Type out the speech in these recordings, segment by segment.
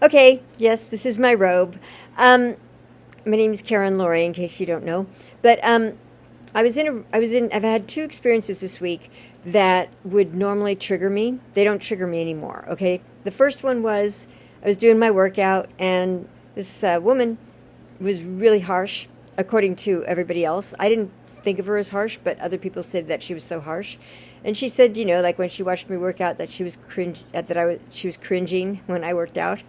Okay, yes, this is my robe. My name is Karen Laurie, in case you don't know. But I've had two experiences this week that would normally trigger me. They don't trigger me anymore, okay? The first one was I was doing my workout, and this woman was really harsh, according to everybody else. I didn't think of her as harsh, but other people said that she was so harsh. And she said, like when she watched me work out, that she was she was cringing when I worked out,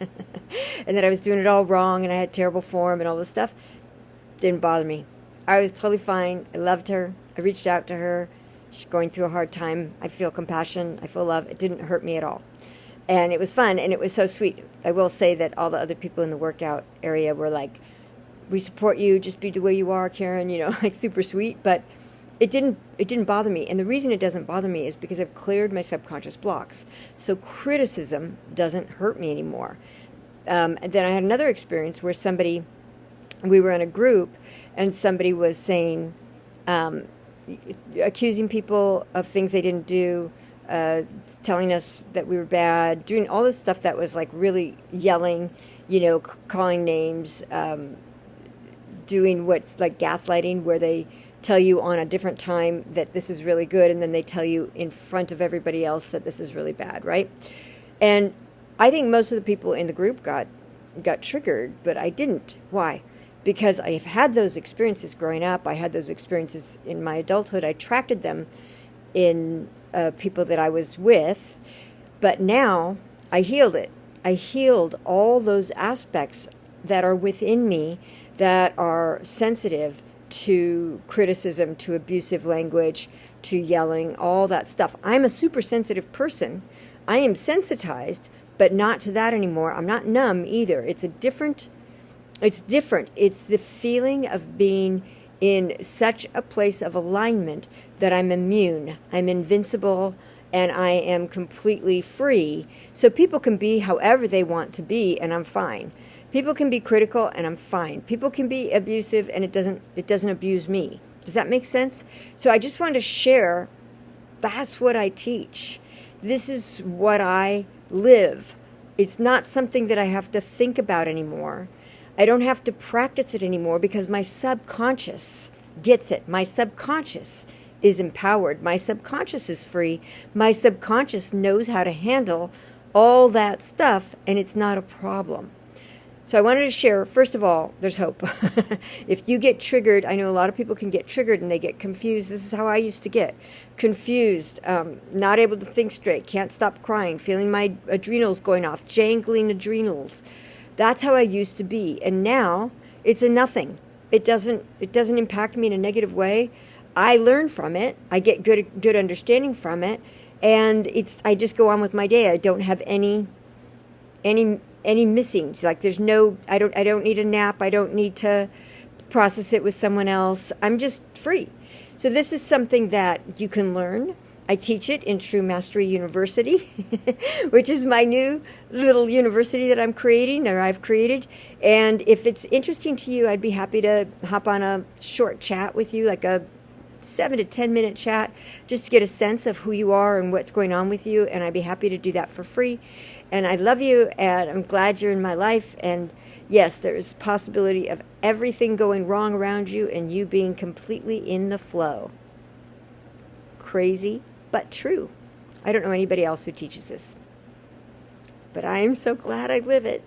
and that I was doing it all wrong, and I had terrible form and all this stuff. Didn't bother me. I was totally fine. I loved her. I reached out to her. She's going through a hard time. I feel compassion. I feel love. It didn't hurt me at all. And it was fun, and it was so sweet. I will say that all the other people in the workout area were like, we support you, just be the way you are, Karen, like super sweet. But it didn't bother me. And the reason it doesn't bother me is because I've cleared my subconscious blocks. So criticism doesn't hurt me anymore. And then I had another experience where we were in a group, and somebody was saying, accusing people of things they didn't do, telling us that we were bad, doing all this stuff that was like really yelling, calling names, doing what's like gaslighting, where they tell you on a different time that this is really good, and then they tell you in front of everybody else that this is really bad, right? And I think most of the people in the group got triggered, but I didn't. Why? Because I've had those experiences growing up. I had those experiences in my adulthood. I attracted them in people that I was with, but now I healed it. I healed all those aspects that are within me that are sensitive to criticism, to abusive language, to yelling, all that stuff. I'm a super sensitive person. I am sensitized, but not to that anymore. I'm not numb either. It's different. It's the feeling of being in such a place of alignment that I'm immune, I'm invincible, and I am completely free. So people can be however they want to be, and I'm fine. People can be critical, and I'm fine. People can be abusive, and it doesn't abuse me. Does that make sense? So I just wanted to share, that's what I teach. This is what I live. It's not something that I have to think about anymore. I don't have to practice it anymore because my subconscious gets it. My subconscious is empowered. My subconscious is free. My subconscious knows how to handle all that stuff, and it's not a problem. So I wanted to share, first of all, there's hope. If you get triggered, I know a lot of people can get triggered and they get confused. This is how I used to get confused, not able to think straight, can't stop crying, feeling my adrenals going off, jangling adrenals. That's how I used to be. And now it's a nothing. It doesn't impact me in a negative way. I learn from it. I get good understanding from it. And I just go on with my day. I don't have any missings. Like I don't need a nap. I don't need to process it with someone else. I'm just free. So this is something that you can learn. I teach it in True Mastery University, which is my new little university that I've created. And if it's interesting to you, I'd be happy to hop on a short chat with you, like a 7 to 10 minute chat, just to get a sense of who you are and what's going on with you. And I'd be happy to do that for free. And I love you, and I'm glad you're in my life. And yes, there is possibility of everything going wrong around you and you being completely in the flow. Crazy, but true. I don't know anybody else who teaches this, but I am so glad I live it.